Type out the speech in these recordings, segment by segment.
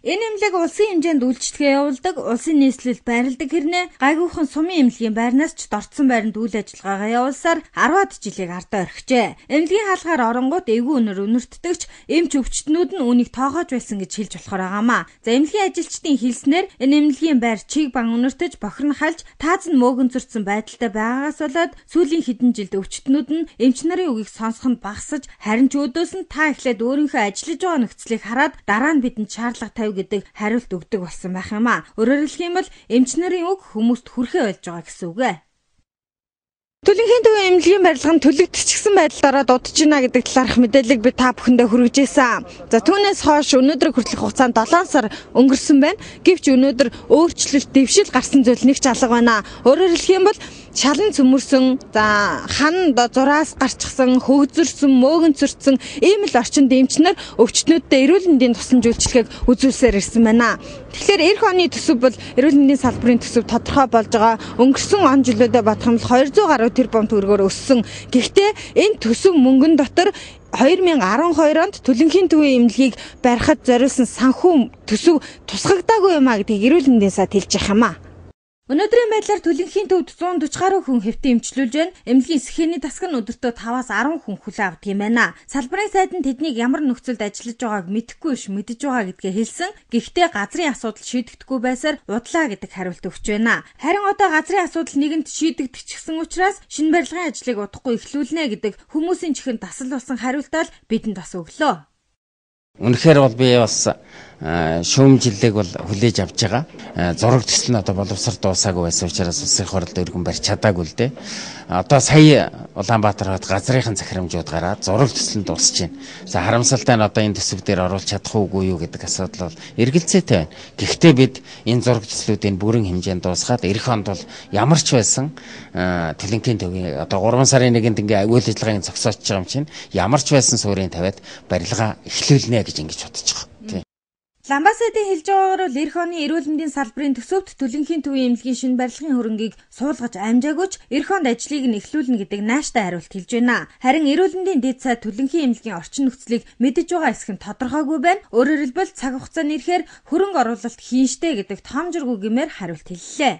Энэ эмнэлэг улсын хэмжээнд үйлчлэгээ явуулдаг, улсын нийслэлд байрладаг хэрнээ гайгүйхан сумын эмнэлгийн байрнаас ч дорцсон байранд үйл ажиллагаагаа явуулсаар 10-аад жилийг ардаа орхижээ. Эмнэлгийн хаалгаар оронгууд эвгүй үнээр үнэртдэгч эмч өвчтнүүд нь үүнийг тоогоож байсан гэж хэлж болохоор байгаамаа. За эмнэлгийн ажилчдын хэлснээр энэ эмнэлгийн байр чиг бан үнэртэж бохир нь хальж тааз нь мөөгөн зөрчсөн байдалтай байгаагаас болоод сүүлийн хэдэн жилд өвчтнүүд нь эмч нарын үгийг сонсоход багасж харин ч өдөөс нь та эхлээд өөрийнхөө ажиллаж байгаа нөхцөлийг хараад дараа нь бидэнд шаардлага тавь гэдэг хариулт өгдөг болсон байх юм аа. Өөрөөр хэлэх юм бол эмч нарын үг хүмүүст хүрхээ болж байгаа гэсэн үг ээ. Төлөнхийн төвийн эмнэлгийн барилга нь төлөгдчихсэн байдлаараа дудаж байна гэдэг талаарх мэдээллийг би та бүхэндээ хүргэжсэн. За түүнээс хойш өнөөдөр хүртэлх хугацаанд 7 сар өнгөрсөн байна. Гэвч өнөөдөр өөрчлөлт дэвшил гарсан зүйл нэг ч алга байна. Өөрөөр хэлэх юм бол шалан цөмөрсөн, за хан зураас гарчсан, хөгзөрсөн, мөөгөн цөрцсөн ийм л орчинд эмчнэр өвчтнүүдтэй эрүүл мэндийн тусламж үйлчилгээг үзүүлсээр ирсэн байна. Тэгэхээр эх оны төсөв бол эрүүл мэндийн салбарын төсөв тодорхой болж байгаа. Өнгөрсөн он жилүүдэд бодох юм бол 200 гаруй тэрбум төгрөгөөр өссөн. Гэхдээ энэ төсөв мөнгөн дотор 2012 онд Төлөнхийн төвийн эмнэлгийг барихад зориулсан санхүү төсөв тусгагдаагүй юм а гэдгийг эрүүл мэндийн сайд хэлж байгаа юм а. Өнөөдрийн байдлаар Төлөнхийн төвд 140 гаруй хүн хэвтэн эмчилүүлж байна. Эмнэлгийн сэхээний тасаг нь өдөртөө 5-аас 10 хүн хүлээн авдаг юм байна. Салбарын сайд нь тэднийг ямар нөхцөлд ажиллаж байгааг мэдэхгүй биш, мэдэж байгаа гэдгээ хэлсэн. Гэхдээ газрын асуудал шийдэгдэхгүй байсаар удлаа гэдэг хариулт өгч байна. Харин одоо газрын асуудал нэгэнд шийдэгдчихсэн учраас шинэ барилгын ажлыг удахгүй эхлүүлнэ гэдэг хүмүүсийн чихэнд тасал болсон хариултаа л бидэнд бас өглөө. Үнэхээр бол би бас шүүмжлэлийг бол хүлээж авч байгаа. Зураг төсөл нь одоо боловсрол дуусаагүй байсан учраас улсын хурлд өргөн барьж чадаагүй л дээ. Одоо сая Улаанбаатар хот газрынхан захирамжууд гараад зураг төсөл нь дуусч байна. За харамсалтай нь одоо энэ төсөв дээр оруулах чадах уугүй юу гэдэг асуудал бол эргэлзээтэй байна. Гэхдээ бид энэ зураг төслүүдийн бүрэн хэмжээнд дуусгаад эх онд бол ямар ч байсан Төлөнхийн төвийн одоо 3 сарын 1-нд ингээ үйл ажиллагааг зогсоож байгаа юм чинь ямар ч байсан суурийн тавиад барилгаа эхлүүлнэ гэж ингэж бодож байгаа. Ламбасадын хэлж байгаагаар л эх оны эрүүл мэндийн салбарын төсөвт Төлөнхийн төвийн эмнэлгийн шинэ барилгын хөрөнгийг суулгаж амжаагүйч эх онд ажлыг нь эхлүүлнэ гэдэг нааштай хариулт хэлж байна. Харин эрүүл мэндийн дэд сайд Төлөнхийн эмнэлгийн орчин нөхцөлийг мэдэж байгаа хэсэг нь тодорхойгүй байна. Өөрөөр хэлбэл цаг хугацааны ирэхээр хөрөнгө оруулалт хийн штэ гэдэг тоомжиргүй гэмээр хариулт хэллээ.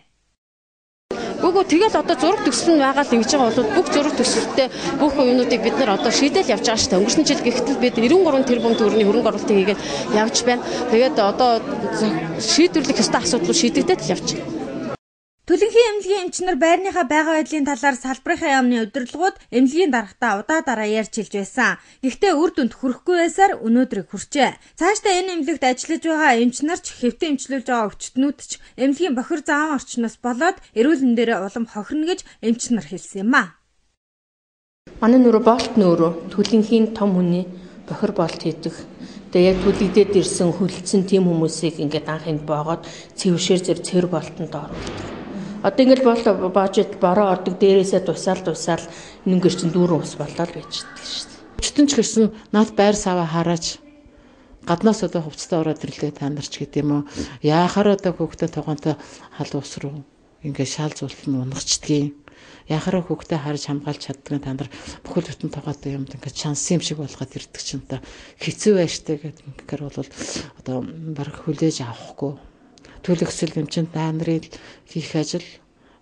Үгүй тэгэл одоо зураг төсөл нь байгаа л ингэж байгаа бол бүх зураг төсөлтөд бүх юунуудыг бид нар одоо шийдэл явж байгаа шүү дээ. Өнгөрсөн жил гэхдээ бид 93 тэрбум төгрөгийн хөрөнгө оруулалтыг хийгээд явж байна. Тэгээд одоо шийдвэрлэх ёстой асуудлууд шийдэгдээд л явж байна. Төлөнхийн эмнэлгийн эмчнэр байрныхаа байгаль байдлын талаар салбарынхаа яамны удирдлагууд эмнэлгийн даргатаа удаа ярьж хэлж байсан. Гэхдээ үр дүнд хүрэхгүй байсаар өнөөдрийг хүрчээ. Цаашдаа энэ эмнэлэгт ажиллаж байгаа эмчнэр ч хэвтэн эмчлүүлж байгаа өвчтнүүд ч эмнэлгийн бохир зааван орчноос болоод эрүүл мэндээрээ улам хохирно гэж эмчнэр хэлсэн юм а. Манай нөрөө болт нөрөө Төлөнхийн том хүний бохир болт хийдэг. Тэгээ яг төлөгдөд ирсэн хөлдсөн тийм хүмүүсийг ингээд анхынд боогоод цэвшээр цэвэр болтонд оруулдаг. Одоо ингээд боожид бороо ордог дээрээсээ тусаал нүнгэр чин дүүрэн ус болоод байж байгаа шүү дээ. Өчтөн ч гэсэн над байр саваа хараач гаднаас одоо хувцастай ороод ирлээ та нар ч гэдэг юм уу. Яахаар одоо хүүхдээ тогоонтой хал ус руу ингээд шаал зуулт нь унгачдгийг. Яхаараа хүүхдээ харж хамгаалж чаддаг та нар бүхэл бүтэн тогоотой юмд ингээд шанс юм шиг болгоод ирдэг ч юм та хэцүү байштай гэдэг бол одоо баг хүлээж авахгүй. Төлөвсөл эмчэнд та нарын хийх ажил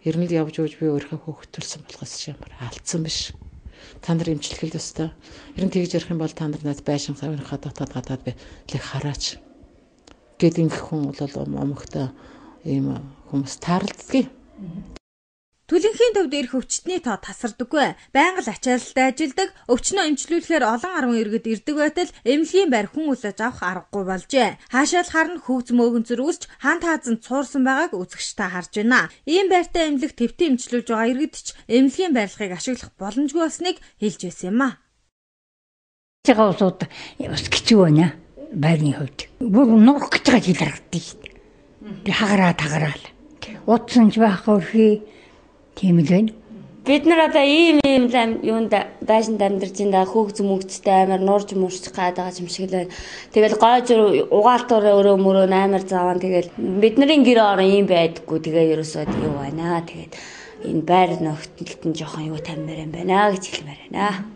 ер нь л явж өгж би өөрийнхөө хөөгтүүлсэн болохоос ямар алдсан биш. Та нар эмчилгээл өстой. Ер нь тэгж ярих юм бол та нар над байшин савынхаа дотоод гадаад би лэг хараач. Гэт ингэх хүн бол омогтой ийм хүмүүс таарлдгийг. Төлөнхийн төвд ирэх өвчтний тоо тасардаггүй. Байнга л ачаалалтай ажилдаг, өвчнөө эмчлүүлэхээр олон арван иргэд ирдэг байтал эмнэлгийн байр хүн үлээж авах аргагүй болжээ. Хаашаал харна хөгз мөөгөн зөрүүсч хан таазан цуурсан байгааг үзэгчтэй харж байна. Ийм байртай эмнэлэг твтэн эмчлүүлж байгаа иргэд ч эмнэлгийн барилгыг ашиглах боломжгүй болсныг хэлж байсан юм а. Цэга усууд бас хэцүү байна. Байрны хувьд. Бүр нурах гэж байгаа жил харагддаг шүү дээ. Хагараад. Утсанч байх өрхий тийм л байна. Бид нар одоо ийм юунд байшинд амьдарч энэ хөөгз мөгцтэй амар нуурж муурч гад байгаа юм шиг л байна. Тэгэл гойж угаалтуур өрөө мөрөө амар зааван тэгэл бидний гэр орон ийм байдаггүй тэгээ ерөөсөө юу байна. Тэгээд энэ байр нөхцөлд нь жоохон юу тамир юм байна гэж хэлмээр байна.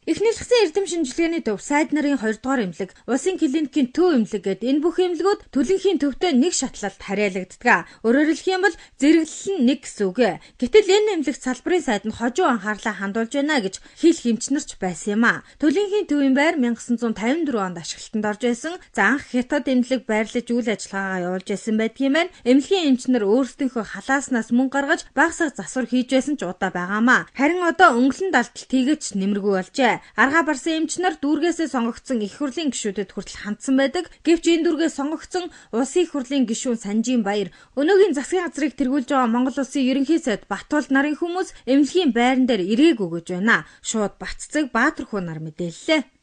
Эхнэлгсэн эрдэм шинжилгээний төв сайд нарын 2 дугаар эмнэлэг, улсын клиникийн төв эмнэлэг гээд энэ бүх эмнэлгүүд төлөнхийн төвтэй нэг шатлалд харьяалагддаг. Өөрөөр хэлэх юм бол зэрэглэл нь нэг гэсэн үг. Гэтэл энэ эмнэлэг салбарын сайд нь хожуу анхаарлаа хандуулж байна гэж хил хэмчнэрч байсан юм а. Төлөнхийн төвийн байр 1954 онд ашиглалтанд орж байсан. За анх хятад эмнэлэг байрлаж үйл ажиллагаагаа явуулж байсан байдгийн маань эмнэлгийн эмчнэр өөрсдийнхөө халааснаас мөнгө гаргаж багсаг засвар хийж байсан ч удаа байгаамаа. Харин одоо өнгөлн далдалт хийгээч нэмэргүй болжээ. Аргаа барсан эмчнэр дүүргээсээ сонгогдсон их хурлын гишүүдэд хүртэл хандсан байдаг. Гэвч энэ дүүргээс сонгогдсон улсын их хурлын гишүүн Санжийн Баяр өнөөгийн засгийн газрыг тэргүүлж байгаа Монгол улсын ерөнхий сайд Батболд нарын хүмүүс эмнэлгийн байран дээр эрээг өгөж байна. Шууд Батцэг Баатархуу нар мэдээллээ.